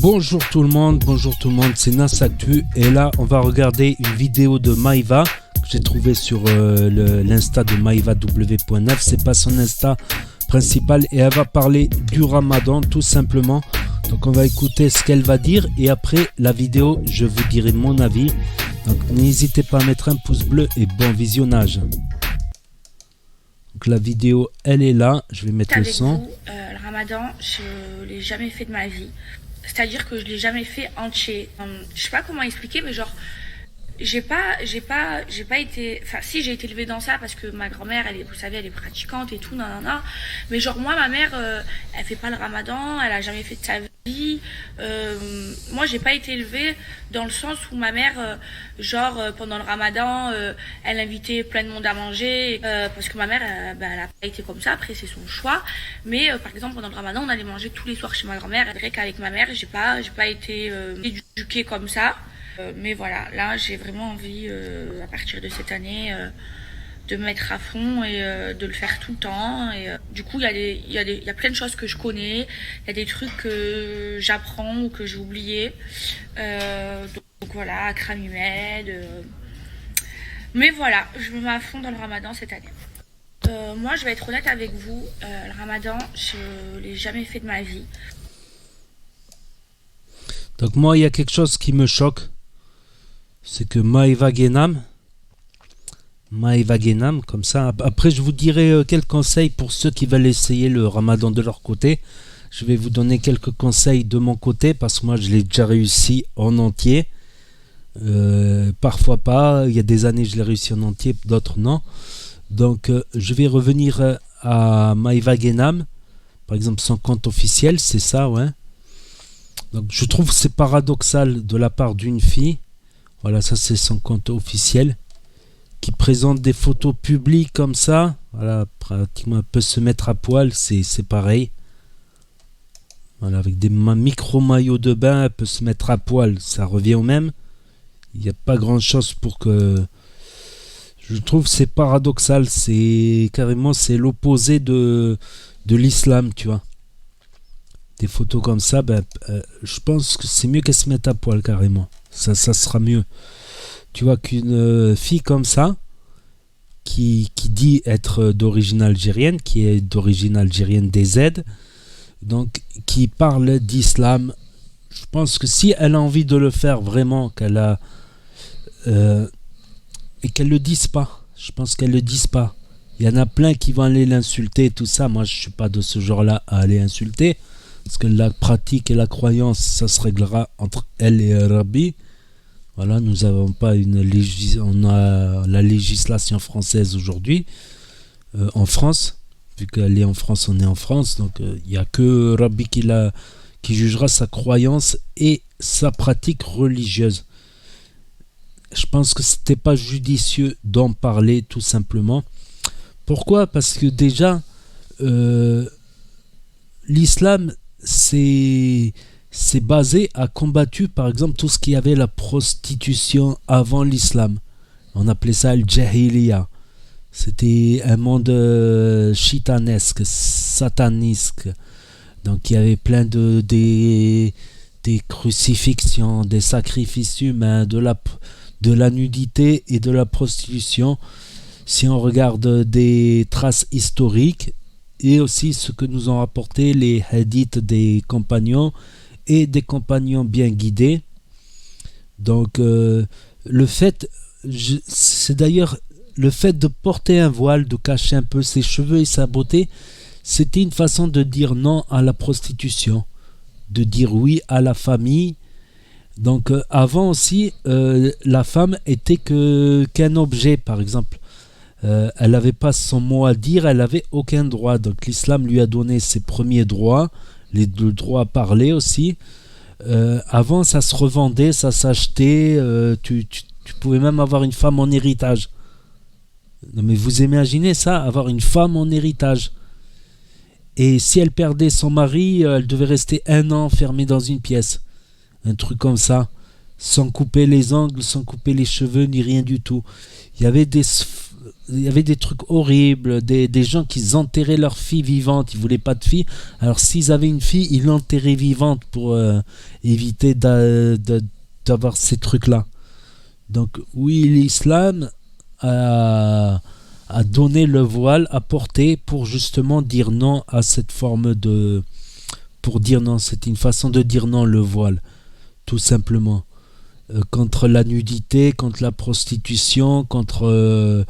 Bonjour tout le monde, c'est Nas Actu et là on va regarder une vidéo de Maïva que j'ai trouvée sur l'insta de maïvaw.9. C'est pas son insta principal et elle va parler du Ramadan tout simplement. Donc on va écouter ce qu'elle va dire et après la vidéo je vous dirai mon avis. Donc n'hésitez pas à mettre un pouce bleu et bon visionnage. Donc la vidéo elle est là, je vais mettre le son. Vous, le Ramadan je l'ai jamais fait de ma vie. C'est-à-dire que je l'ai jamais fait entier. Je sais pas comment expliquer, mais genre j'ai pas été, enfin si, j'ai été élevée dans ça parce que ma grand-mère, vous savez, elle est pratiquante et tout, nanana. Mais genre moi, ma mère, elle fait pas le Ramadan, elle a jamais fait de sa vie. Moi, j'ai pas été élevée dans le sens où ma mère, pendant le Ramadan, elle invitait plein de monde à manger, parce que ma mère, elle a pas été comme ça. Après, c'est son choix. Mais par exemple, pendant le Ramadan, on allait manger tous les soirs chez ma grand-mère. C'est vrai qu'avec ma mère, j'ai pas été éduquée comme ça. Mais voilà, là j'ai vraiment envie à partir de cette année de me mettre à fond et de le faire tout le temps. Et du coup, il y a plein de choses que je connais, il y a des trucs que j'apprends ou que j'ai oubliés. Donc voilà, Akram Humed. Mais voilà, je me mets à fond dans le Ramadan cette année. Moi, je vais être honnête avec vous, le Ramadan, je l'ai jamais fait de ma vie. Donc moi, il y a quelque chose qui me choque. C'est que Maïva Genam, comme ça. Après, je vous dirai quelques conseils pour ceux qui veulent essayer le Ramadan de leur côté. Je vais vous donner quelques conseils de mon côté parce que moi, je l'ai déjà réussi en entier. Parfois pas. Il y a des années, je l'ai réussi en entier, d'autres non. Donc, je vais revenir à Maïva Genam. Par exemple, son compte officiel, c'est ça, ouais. Donc, je trouve que c'est paradoxal de la part d'une fille. Voilà, ça c'est son compte officiel qui présente des photos publiques comme ça. Voilà, pratiquement elle peut se mettre à poil, c'est pareil. Voilà, avec des micro-maillots de bain, elle peut se mettre à poil, ça revient au même. Il n'y a pas grand chose pour que... Je trouve que c'est paradoxal, c'est carrément c'est l'opposé de l'islam, tu vois. Des photos comme ça, je pense que c'est mieux qu'elle se mette à poil carrément. Ça sera mieux. Tu vois qu'une fille comme ça, qui dit être d'origine algérienne, qui est d'origine algérienne des Z, donc qui parle d'islam, je pense que si elle a envie de le faire vraiment, qu'elle a et qu'elle le dise pas, je pense qu'elle le dise pas. Il y en a plein qui vont aller l'insulter, tout ça. Moi, je suis pas de ce genre-là à aller insulter. Parce que la pratique et la croyance, ça se réglera entre elle et Rabbi. Voilà, nous n'avons pas on a la législation française aujourd'hui en France. Vu qu'elle est en France, on est en France. Donc il n'y a que Rabbi qui jugera sa croyance et sa pratique religieuse. Je pense que c'était pas judicieux d'en parler tout simplement. Pourquoi ? Parce que déjà, l'islam c'est basé à combattu par exemple tout ce qui avait la prostitution avant l'islam. On appelait ça le jahiliya. C'était un monde chitanesque, satanisque. Donc il y avait plein des crucifixions, des sacrifices humains, de la nudité et de la prostitution. Si on regarde des traces historiques et aussi ce que nous ont rapporté les hadiths des compagnons et des compagnons bien guidés. Donc le fait, c'est d'ailleurs le fait de porter un voile, de cacher un peu ses cheveux et sa beauté, c'était une façon de dire non à la prostitution, de dire oui à la famille. Donc avant aussi, la femme était qu'un objet, par exemple. Elle n'avait pas son mot à dire, elle n'avait aucun droit. Donc l'islam lui a donné ses premiers droits, le droit à parler aussi. Avant, ça se revendait, ça s'achetait. Tu pouvais même avoir une femme en héritage. Non, mais vous imaginez ça, avoir une femme en héritage. Et si elle perdait son mari, elle devait rester 1 an fermée dans une pièce. Un truc comme ça. Sans couper les ongles, sans couper les cheveux, ni rien du tout. Il y avait il y avait des trucs horribles, des gens qui enterraient leur fille vivante, ils voulaient pas de fille. Alors s'ils avaient une fille, ils l'enterraient vivante pour éviter d'avoir ces trucs-là. Donc oui, l'islam a donné le voile, a porté pour justement dire non à cette forme de... Pour dire non, c'est une façon de dire non, le voile, tout simplement. Contre la nudité, contre la prostitution, contre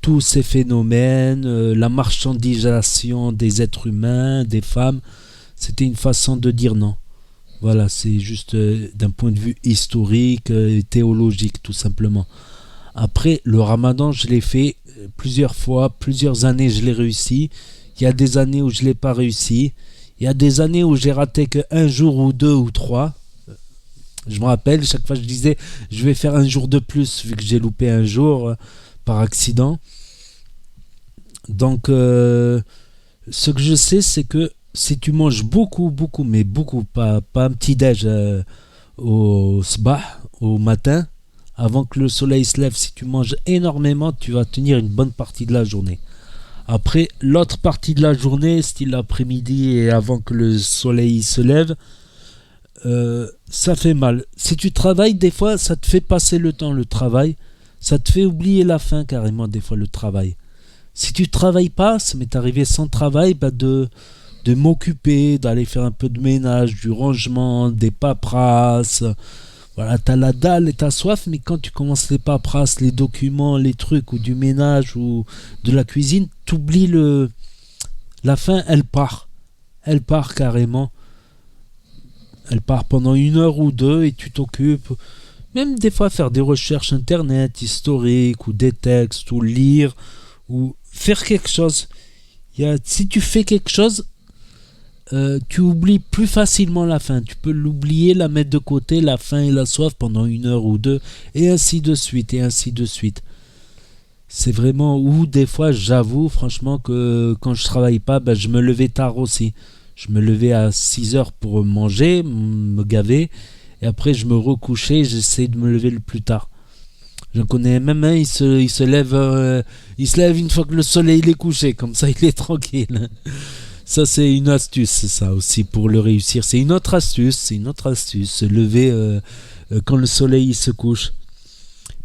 tous ces phénomènes, la marchandisation des êtres humains, des femmes. C'était une façon de dire non. Voilà, c'est juste d'un point de vue historique et théologique, tout simplement. Après, le ramadan, je l'ai fait plusieurs fois, plusieurs années, je l'ai réussi. Il y a des années où je ne l'ai pas réussi. Il y a des années où j'ai raté qu'un jour ou deux ou trois. Je me rappelle, chaque fois je disais, je vais faire un jour de plus, vu que j'ai loupé un jour par accident. Donc, ce que je sais, c'est que si tu manges beaucoup, mais beaucoup, pas un petit-déj au sbah, au matin, avant que le soleil se lève, si tu manges énormément, tu vas tenir une bonne partie de la journée. Après, l'autre partie de la journée, style l'après-midi et avant que le soleil se lève, ça fait mal. Si tu travailles, des fois, ça te fait passer le temps, le travail. Ça te fait oublier la faim, carrément, des fois, le travail. Si tu travailles pas, ça m'est arrivé sans travail, de m'occuper, d'aller faire un peu de ménage, du rangement, des paperasses. Voilà, t'as la dalle et t'as soif, mais quand tu commences les paperasses, les documents, les trucs, ou du ménage, ou de la cuisine, t'oublies la faim, elle part. Elle part carrément. Elle part pendant 1 heure ou deux et tu t'occupes. Même des fois faire des recherches internet, historiques, ou des textes, ou lire, ou faire quelque chose. Si tu fais quelque chose, tu oublies plus facilement la faim. Tu peux l'oublier, la mettre de côté, la faim et la soif pendant 1 heure ou deux, et ainsi de suite, et ainsi de suite. C'est vraiment où des fois, j'avoue franchement que quand je travaille pas, je me levais tard aussi. Je me levais à 6 heures pour manger, me gaver, et après je me recouchais, j'essayais de me lever le plus tard. J'en connais même un, il se lève une fois que le soleil est couché, comme ça il est tranquille. Ça c'est une astuce, ça aussi pour le réussir. C'est une autre astuce, se lever quand le soleil se couche.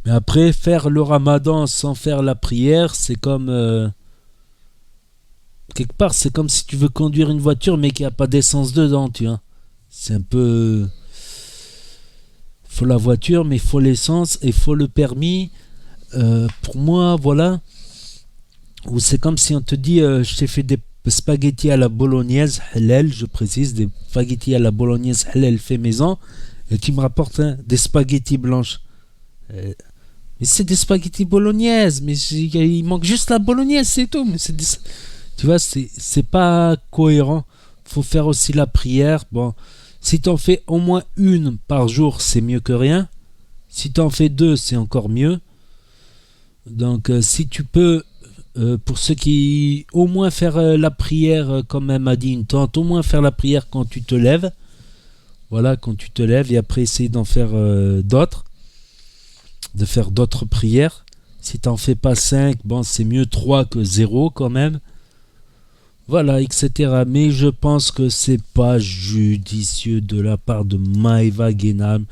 Mais après, faire le ramadan sans faire la prière, c'est comme... quelque part, c'est comme si tu veux conduire une voiture mais qu'il n'y a pas d'essence dedans, tu vois. C'est un peu... faut la voiture, mais il faut l'essence et il faut le permis. Pour moi, voilà. Ou c'est comme si on te dit, je t'ai fait des spaghettis à la bolognaise, halal, je précise, des spaghettis à la bolognaise halal fait maison, et tu me rapportes des spaghettis blanches. Mais c'est des spaghettis bolognaises, mais il manque juste la bolognaise, c'est tout. Mais tu vois, c'est pas cohérent. Faut faire aussi la prière. Bon, si t'en fais au moins une par jour, c'est mieux que rien. Si t'en fais 2, c'est encore mieux. Donc, si tu peux, pour ceux qui... au moins faire la prière, comme elle m'a dit une tante, au moins faire la prière quand tu te lèves. Voilà, quand tu te lèves, et après essayer d'en faire d'autres. De faire d'autres prières. Si t'en fais pas 5, bon, c'est mieux 3 que 0 quand même. Voilà, etc. Mais je pense que c'est pas judicieux de la part de Maëva Guénam.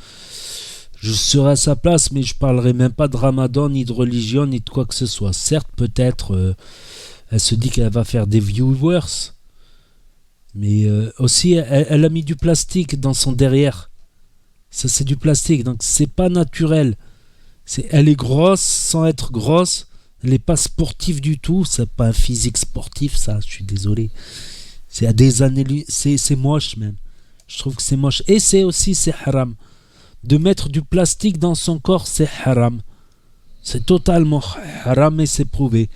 Je serai à sa place, mais je parlerai même pas de Ramadan, ni de religion, ni de quoi que ce soit. Certes, peut-être, elle se dit qu'elle va faire des viewers, mais aussi, elle a mis du plastique dans son derrière. Ça, c'est du plastique, donc c'est pas naturel. Elle est grosse sans être grosse. Elle n'est pas sportive du tout. C'est pas un physique sportif, ça. Je suis désolé. C'est à des années. C'est moche même. Je trouve que c'est moche. Et c'est haram. De mettre du plastique dans son corps, c'est haram. C'est totalement haram et c'est prouvé.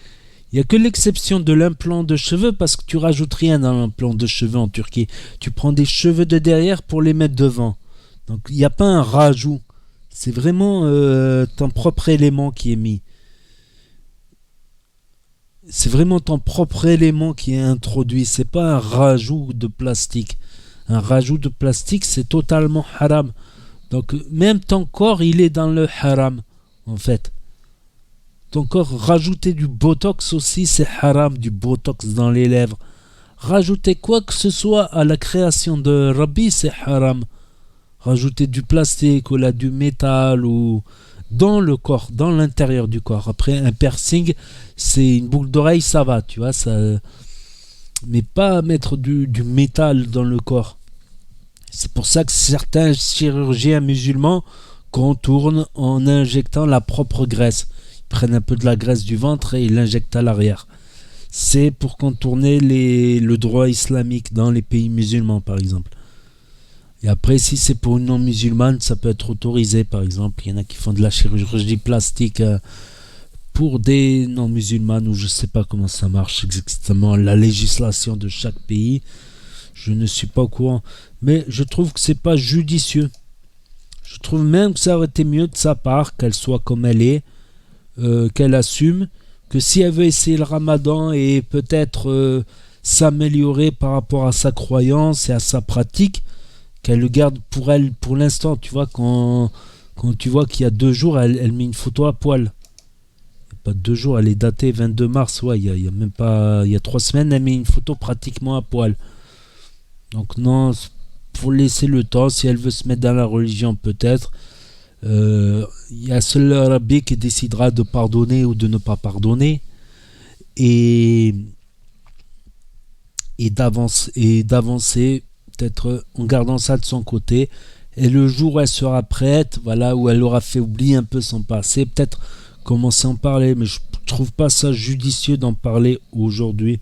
Il n'y a que l'exception de l'implant de cheveux parce que tu rajoutes rien dans l'implant de cheveux en Turquie. Tu prends des cheveux de derrière pour les mettre devant. Donc il n'y a pas un rajout. C'est vraiment ton propre élément qui est mis. C'est vraiment ton propre élément qui est introduit. C'est pas un rajout de plastique. Un rajout de plastique, c'est totalement haram. Donc même ton corps, il est dans le haram, en fait. ton corps. Rajouter du botox aussi, c'est haram, du botox dans les lèvres. Rajouter quoi que ce soit à la création de Rabbi, c'est haram. Rajouter du plastique ou là, du métal ou dans le corps, dans l'intérieur du corps. Après, un piercing, c'est une boucle d'oreille, ça va, tu vois, ça. Mais pas mettre du métal dans le corps. C'est pour ça que certains chirurgiens musulmans contournent en injectant la propre graisse. Ils prennent un peu de la graisse du ventre et ils l'injectent à l'arrière. C'est pour contourner le droit islamique dans les pays musulmans, par exemple. Et après, si c'est pour une non-musulmane, ça peut être autorisé, par exemple. Il y en a qui font de la chirurgie plastique pour des non-musulmanes, ou je ne sais pas comment ça marche exactement, la législation de chaque pays. Je ne suis pas au courant. Mais je trouve que c'est pas judicieux. Je trouve même que ça aurait été mieux de sa part qu'elle soit comme elle est, qu'elle assume, que si elle veut essayer le ramadan et peut-être s'améliorer par rapport à sa croyance et à sa pratique, qu'elle le garde pour elle pour l'instant. Tu vois, quand tu vois qu'il y a 2 jours, elle met une photo à poil. Pas 2 jours, elle est datée 22 mars. Ouais, il y a même pas, il y a 3 semaines, elle met une photo pratiquement à poil. Donc non, faut laisser le temps. Si elle veut se mettre dans la religion, peut-être. Il y a seul le Rabbi qui décidera de pardonner ou de ne pas pardonner. Et d'avancer peut-être en gardant ça de son côté, et le jour où elle sera prête, voilà, où elle aura fait oublier un peu son passé, peut-être commencer à en parler, mais je trouve pas ça judicieux d'en parler aujourd'hui.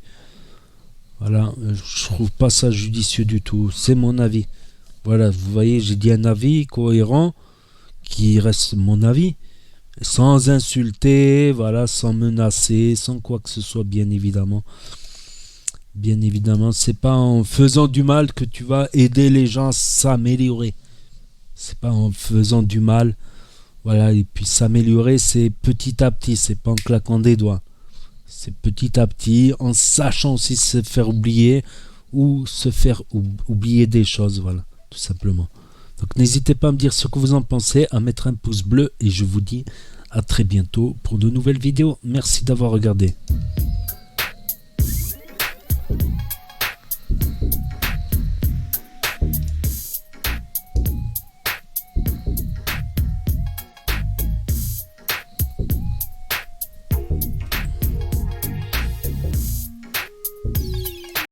Voilà, je trouve pas ça judicieux du tout, c'est mon avis. Voilà, vous voyez, j'ai dit un avis cohérent qui reste mon avis, sans insulter, voilà, sans menacer, sans quoi que ce soit, bien évidemment. Bien évidemment, c'est pas en faisant du mal que tu vas aider les gens à s'améliorer. C'est pas en faisant du mal. Voilà, et puis s'améliorer, c'est petit à petit, c'est pas en claquant des doigts. C'est petit à petit, en sachant aussi se faire oublier ou se faire oublier des choses, voilà, tout simplement. Donc n'hésitez pas à me dire ce que vous en pensez, à mettre un pouce bleu et je vous dis à très bientôt pour de nouvelles vidéos. Merci d'avoir regardé.